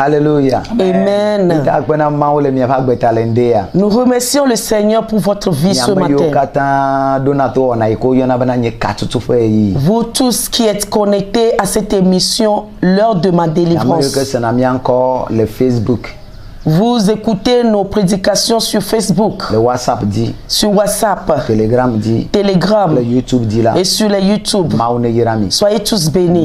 Hallelujah. Amen. Nous remercions le Seigneur pour votre vie ce matin. Vous tous qui êtes connectés à cette émission, l'heure de ma délivrance. Vous écoutez nos prédications sur Facebook, le WhatsApp dit, sur WhatsApp, Telegram dit, Telegram, le YouTube dit là, et sur les YouTube. Soyez tous bénis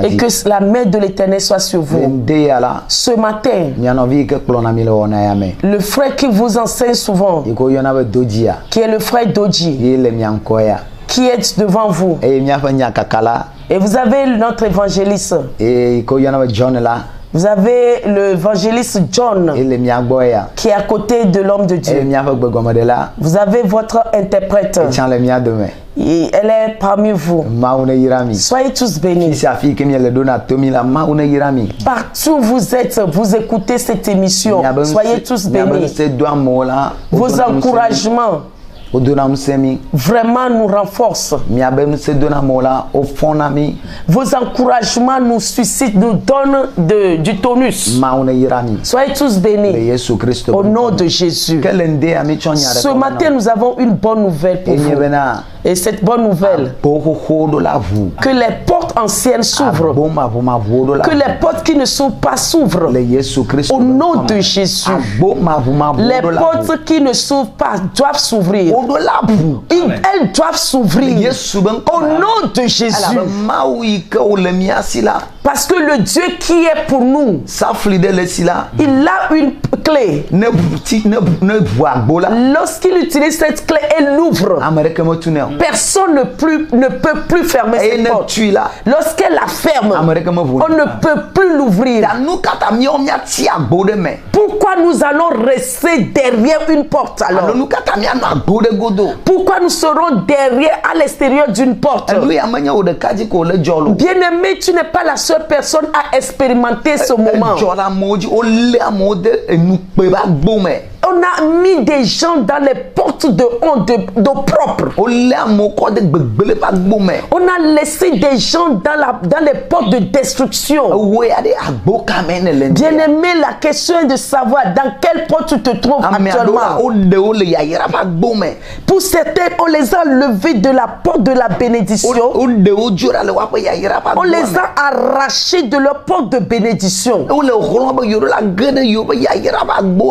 et que la main de l'Éternel soit sur vous. Ce matin, le frère qui vous enseigne souvent, qui est le frère Doji, qui est devant vous, et vous avez notre évangéliste. Vous avez l'évangéliste John qui est à côté de l'homme de Dieu. Vous avez votre interprète. Et elle est parmi vous. Soyez tous bénis. Partout où vous êtes, vous écoutez cette émission. Soyez tous bénis. Vos encouragements vraiment nous renforcent. Vos encouragements nous suscitent, nous donnent du tonus. Soyez tous bénis au nom de Jésus. Ce matin, nous avons une bonne nouvelle pour vous. Et cette bonne nouvelle, que les portes anciennes s'ouvrent, que les portes qui ne s'ouvrent pas s'ouvrent au nom de Jésus. Les portes qui ne s'ouvrent pas doivent s'ouvrir. Elles doivent s'ouvrir au nom de Jésus. Parce que le Dieu qui est pour nous, il a une clé. Lorsqu'il utilise cette clé, elle l'ouvre. Personne ne peut plus fermer cette porte. Lorsqu'elle la ferme, on ne peut plus l'ouvrir. Pourquoi nous allons rester derrière une porte alors? Pourquoi nous serons derrière à l'extérieur d'une porte? Bien-aimé, tu n'es pas la seule personne à expérimenter ce moment. On a mis des gens dans les portes de honte, d'opprobre. On a laissé des gens dans les portes de destruction. Bien-aimé, la question est de savoir dans quelle porte tu te trouves actuellement. Pour certains, on les a levés de la porte de la bénédiction. On les a arrachés de leur porte de bénédiction.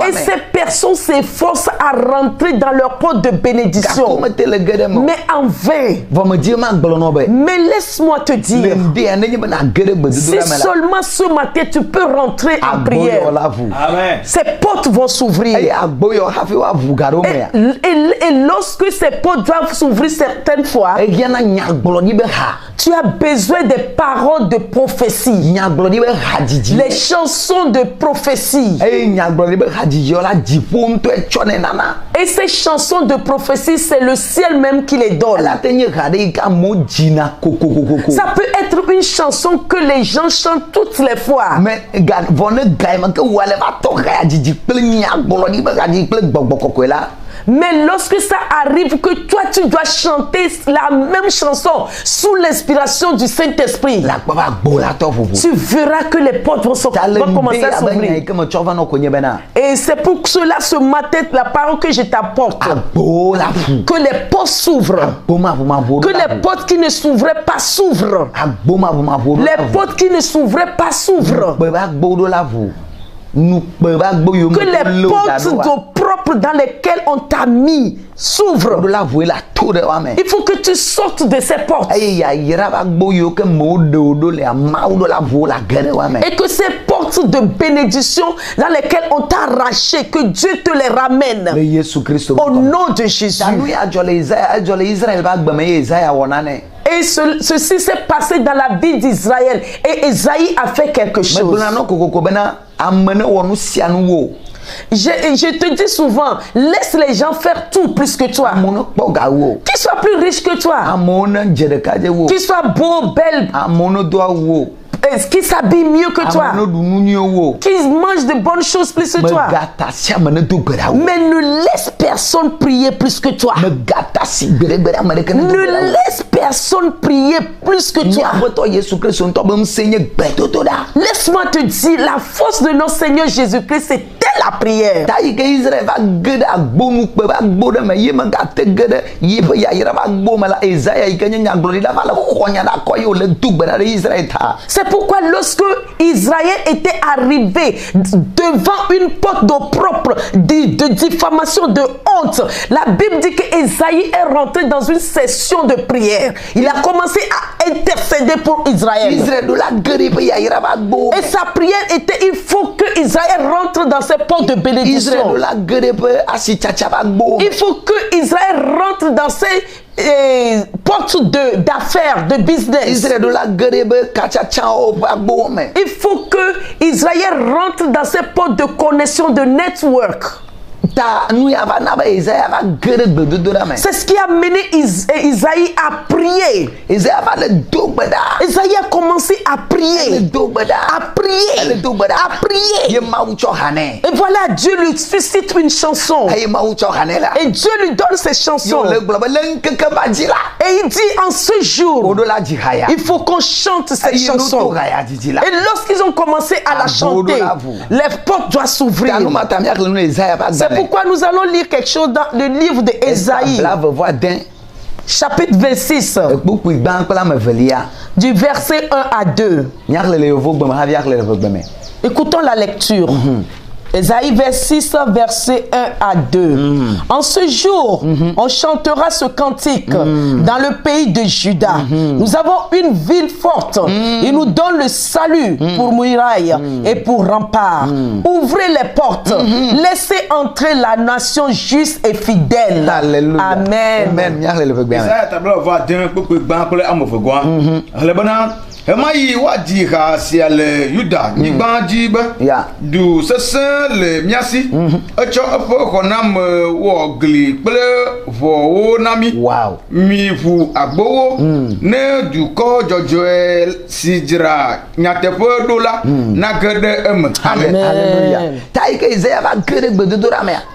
Et ces personnes s'efforcent à rentrer dans leur porte de bénédiction. Mais en vain. Mais laisse-moi te dire, si seulement ce matin tu peux rentrer en prière, ces portes vont s'ouvrir. Et lorsque ces portes doivent s'ouvrir certaines fois, tu as besoin des paroles de prophétie. Les chansons de prophétie. Et ces chansons de prophétie, c'est le ciel même qui les donne. Ça peut être une chanson que les gens chantent toutes les fois. Mais lorsque ça arrive que toi tu dois chanter la même chanson sous l'inspiration du Saint-Esprit, tu verras que les portes vont commencer à s'ouvrir. Et c'est pour cela ce matin la parole que je t'apporte, que les portes s'ouvrent, que les portes qui ne s'ouvraient pas s'ouvrent, les portes qui ne s'ouvraient pas s'ouvrent, que les portes d'eau propre dans lesquelles on t'a mis s'ouvrent. Il faut que tu sortes de ces portes. Et que ces portes de bénédiction dans lesquelles on t'a arraché, que Dieu te les ramène. Au nom de Jésus. Et ceci s'est passé dans la vie d'Israël. Et Isaïe a fait quelque chose. Je te dis souvent, laisse les gens faire tout plus que toi. Qu'ils soient plus riches que toi. Qu'ils soient beaux, belles. qui s'habille mieux que toi, qui mange de bonnes choses plus que toi. Mais ne laisse personne prier plus que toi. Ne laisse personne prier plus que toi. Laisse-moi te dire, la force de notre Seigneur Jésus-Christ, c'était la prière. C'est pourquoi lorsque Israël était arrivé devant une porte d'opprobre, de diffamation, de honte, la Bible dit que Isaïe est rentré dans une session de prière. Il a commencé à intercéder pour Israël. Et sa prière était, il faut que Israël rentre dans ses portes de bénédiction. Il faut que Israël rentre dans ses portes d'affaires, de business. Il faut que Israël rentre dans ses portes de connexion, de network. C'est ce qui a mené Isaïe à prier. Isaïe a commencé à prier. Et voilà, Dieu lui suscite une chanson. Et Dieu lui donne ces chansons. Et il dit, en ce jour, il faut qu'on chante ces chansons. Et lorsqu'ils ont commencé à la chanter, les portes doivent s'ouvrir. C'est pourquoi nous allons lire quelque chose dans le livre d'Ésaïe, chapitre 26, du verset 1 à 2. Écoutons la lecture. Ésaïe 26, verset 1 à 2. En ce jour, on chantera ce cantique dans le pays de Juda. Nous avons une ville forte. Il nous donne le salut pour muraille et pour rempart. Ouvrez les portes. Laissez entrer la nation juste et fidèle. Alléluia. Amen. Emayi wadi ha si ale Yuda nigba jibe du sese le miasi echo epo konam wo gli ple wo nami mi fu agbowo ne du ko jojo sijra nyatepo dola na gede amen. Alléluia.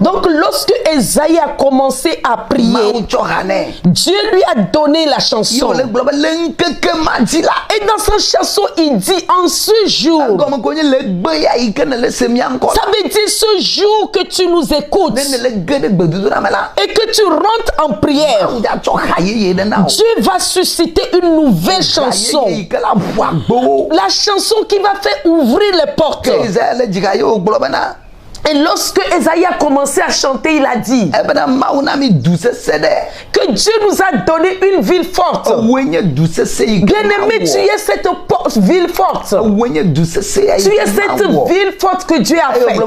Donc lorsque Esaïe a commencé à prier, Dieu lui a donné la chanson. Et dans sa chanson, il dit en ce jour. Ça veut dire ce jour que tu nous écoutes et que tu rentres en prière. Dieu va susciter une nouvelle chanson. La chanson qui va faire ouvrir les portes. Et lorsque Esaïe a commencé à chanter, il a dit que Dieu nous a donné une ville forte. Bien-aimé, tu es cette ville forte. Tu es cette ville forte que Dieu a faite.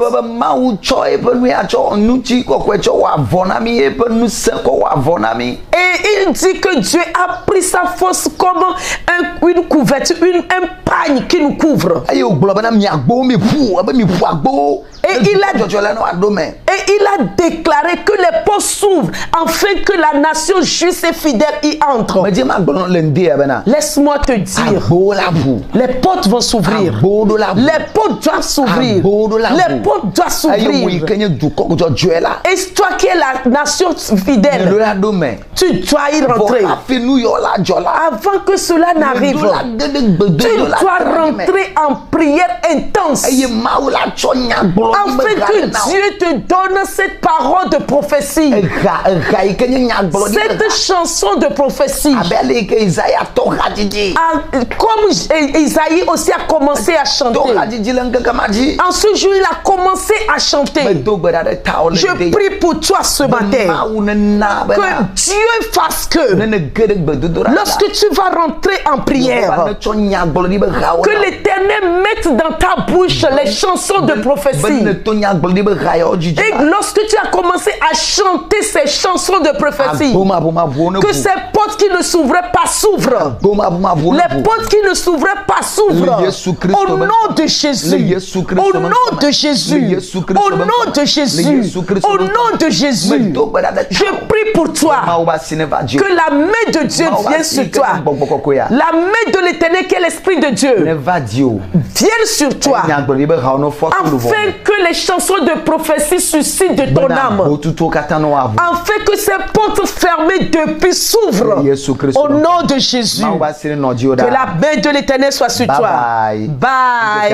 Et il dit que Dieu a pris sa force comme une couverture, un pagne qui nous couvre. Et il a déclaré que les portes s'ouvrent afin que la nation juste et fidèle y entre. Laisse-moi te dire, les portes vont s'ouvrir. Les portes doivent s'ouvrir. Les portes doivent s'ouvrir. Et toi qui es la nation fidèle, tu dois y rentrer. Avant que cela n'arrive, tu dois rentrer en prière intense. Afin que Dieu te donne cette parole de prophétie. Cette chanson de prophétie. Comme Isaïe aussi a commencé à chanter. En ce jour, il a commencé à chanter. Je prie pour toi ce matin. Que Dieu fasse que lorsque tu vas rentrer en prière, que l'Éternel mette dans ta bouche les chansons de prophétie. Et lorsque tu as commencé à chanter ces chansons de prophétie, que ces portes qui ne s'ouvraient pas s'ouvrent. Les portes qui ne s'ouvraient pas s'ouvrent. Au nom de Jésus. Au nom de Jésus. Au nom de Jésus. Au nom de Jésus. Je prie pour toi que la main de Dieu vienne sur toi. La main de l'Éternel qui est l'Esprit de Dieu vienne sur toi. Afin que les chansons de prophétie suscitent de ton âme. Afin que ces portes fermées depuis s'ouvrent. Au nom de Jésus. Que la main de l'Éternel soit sur toi. Bye.